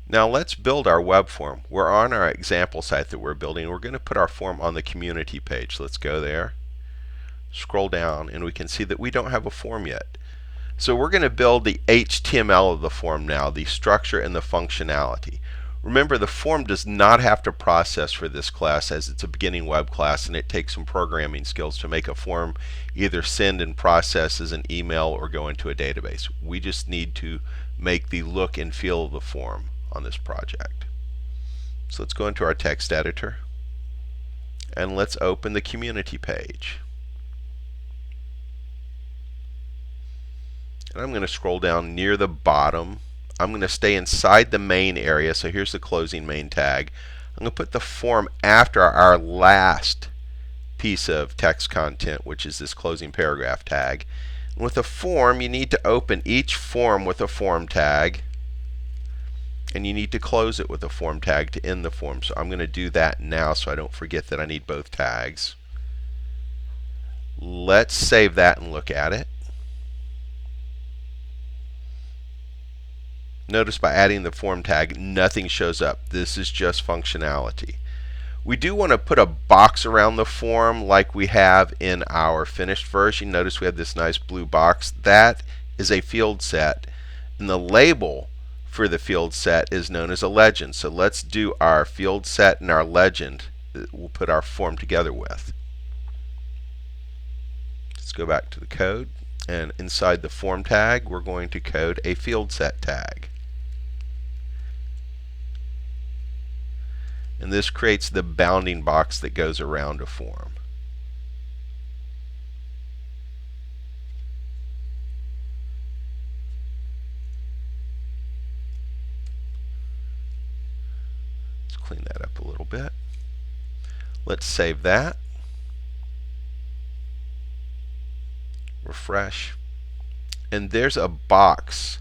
Now let's build our web form. We're on our example site that we're building. We're going to put our form on the community page. Let's go there, scroll down, and we can see that we don't have a form yet. So we're going to build the HTML of the form now, the structure and the functionality. Remember, the form does not have to process for this class, as it's a beginning web class, and it takes some programming skills to make a form either send and process as an email or go into a database. We just need to make the look and feel of the form on this project. So let's go into our text editor and let's open the community page. And I'm going to scroll down near the bottom. I'm going to stay inside the main area. So here's the closing main tag. I'm going to put the form after our last piece of text content, which is this closing paragraph tag. And with a form, you need to open each form with a form tag, and you need to close it with a form tag to end the form. So I'm going to do that now so I don't forget that I need both tags. Let's save that and look at it. Notice by adding the form tag, nothing shows up. This is just functionality. We do want to put a box around the form like we have in our finished version. Notice we have this nice blue box. That is a field set, and the label for the field set is known as a legend. So let's do our field set and our legend that we'll put our form together with. Let's go back to the code, and inside the form tag we're going to code a field set tag. And this creates the bounding box that goes around a form. Let's clean that up a little bit. Let's save that. Refresh. And there's a box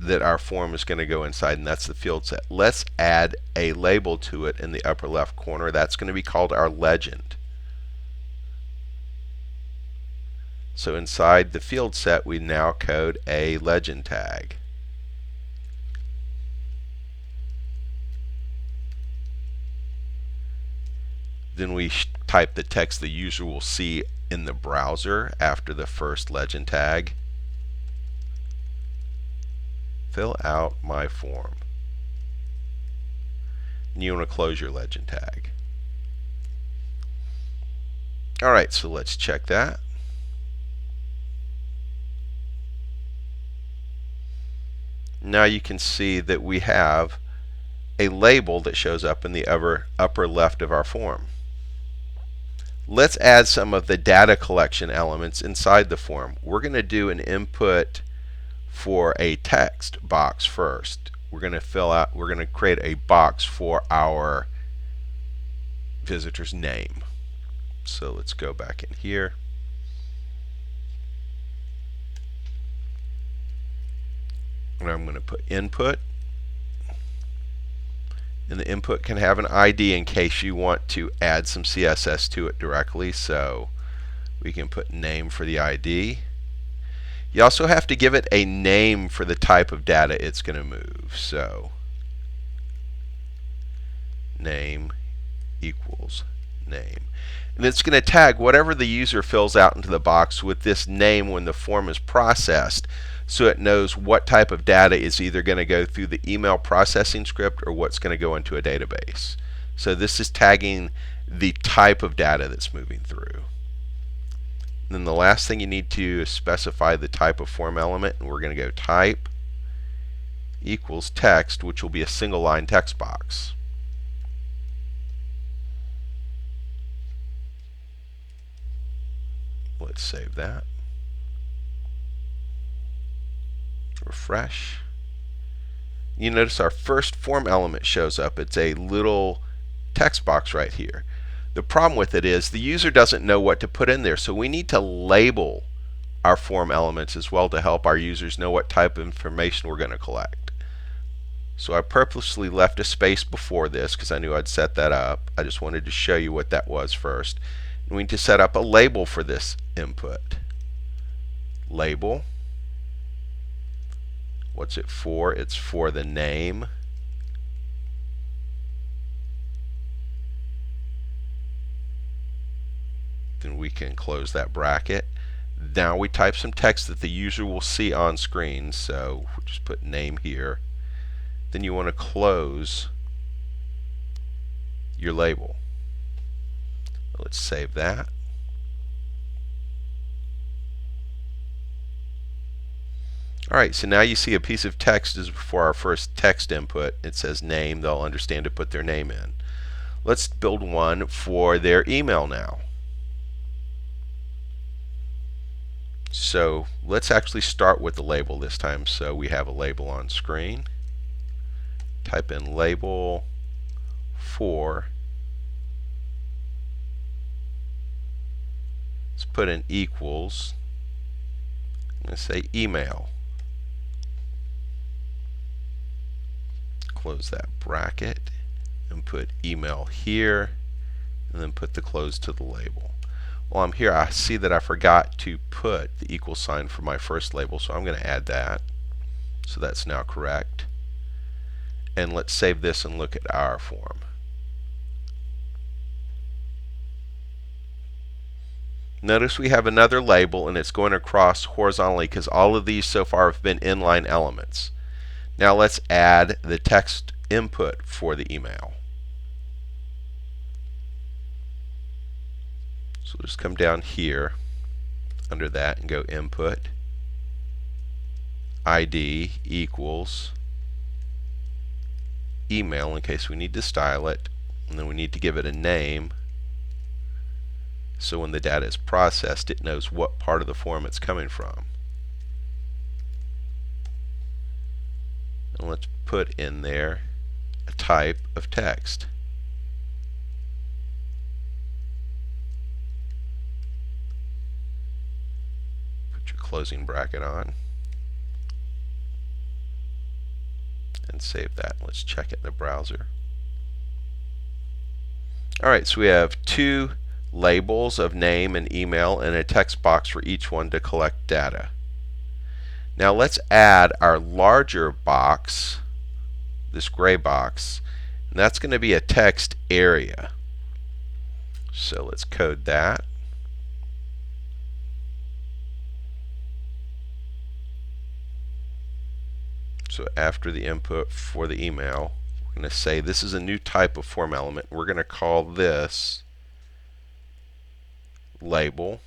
that our form is going to go inside, and that's the field set. Let's add a label to it in the upper left corner. That's going to be called our legend. So inside the field set, we now code a legend tag. Then we type the text the user will see in the browser after the first legend tag. Fill out my form. And you want to close your legend tag. Alright, so let's check that. Now you can see that we have a label that shows up in the upper left of our form. Let's add some of the data collection elements inside the form. We're going to do an input for a text box first. We're going to create a box for our visitor's name. So let's go back in here. And I'm going to put input. And the input can have an ID in case you want to add some CSS to it directly. So we can put name for the ID. You also have to give it a name for the type of data it's going to move. So name equals name. And it's going to tag whatever the user fills out into the box with this name when the form is processed, so it knows what type of data is either going to go through the email processing script or what's going to go into a database. So this is tagging the type of data that's moving through. And then the last thing you need to specify the type of form element, and we're going to go type equals text, which will be a single line text box. Let's save that. Refresh. You notice our first form element shows up. It's a little text box right here. The problem with it is the user doesn't know what to put in there, so we need to label our form elements as well to help our users know what type of information we're going to collect. So I purposely left a space before this because I knew I'd set that up. I just wanted to show you what that was first. And we need to set up a label for this input. Label. What's it for? It's for the name. Then we can close that bracket. Now we type some text that the user will see on screen. So we'll just put name here. Then you want to close your label. Let's save that. Alright, so now you see a piece of text is before our first text input. It says name. They'll understand to put their name in. Let's build one for their email now. So let's actually start with the label this time. So we have a label on screen. Type in label for. Let's put in equals. I'm going to say email. Close that bracket and put email here, and then put the close to the label. While I'm here, I see that I forgot to put the equal sign for my first label, so I'm going to add that. So that's now correct. And let's save this and look at our form. Notice we have another label, and it's going across horizontally because all of these so far have been inline elements. Now let's add the text input for the email. So we'll just come down here under that and go input, ID equals email in case we need to style it, and then we need to give it a name so when the data is processed it knows what part of the form it's coming from. And let's put in there a type of text. Put your closing bracket on and save that. Let's check it in the browser. Alright, so we have two labels of name and email and a text box for each one to collect data. Now let's add our larger box, this gray box, and that's going to be a text area. So let's code that. So after the input for the email, we're going to say this is a new type of form element. We're going to call this label.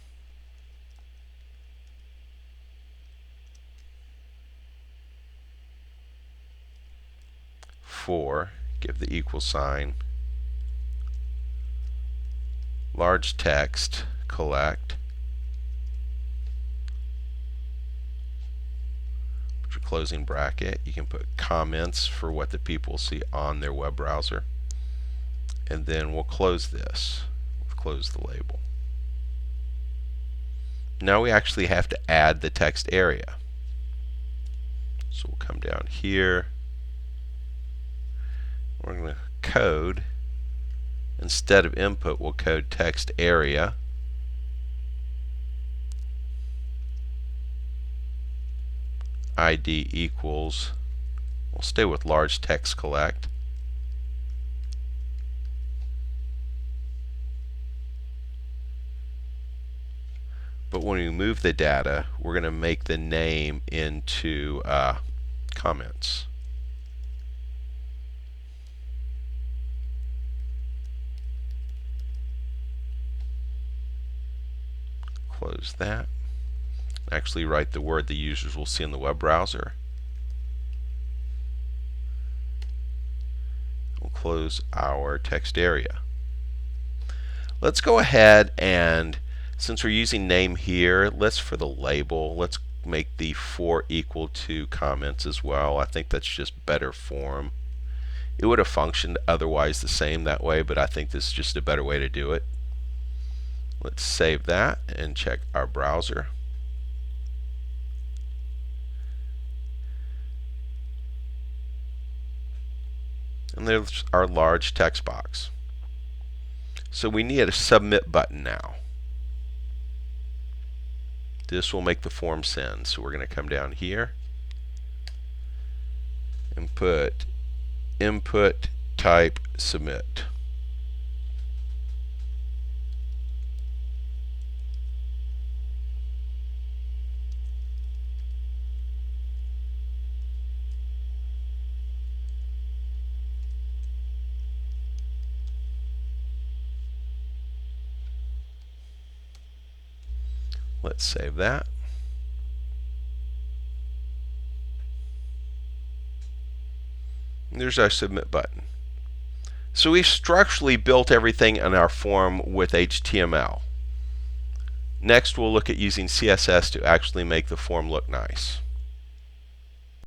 For, give the equal sign, large text, collect, put your closing bracket. You can put comments for what the people see on their web browser, and then we'll close this. We'll close the label. Now we actually have to add the text area. So we'll come down here. We're going to code, instead of input, we'll code text area. ID equals, we'll stay with large text collect. But when we move the data, we're going to make the name into comments. Close that. Actually write the word the users will see in the web browser. We'll close our text area. Let's go ahead and, since we're using name here, let's for the label, let's make the for equal to comments as well. I think that's just better form. It would have functioned otherwise the same that way, but I think this is just a better way to do it. Let's save that and check our browser. And there's our large text box. So we need a submit button now. This will make the form send. So we're going to come down here and put input type submit. Let's save that. There's our submit button. So we've structurally built everything in our form with HTML. Next, we'll look at using CSS to actually make the form look nice.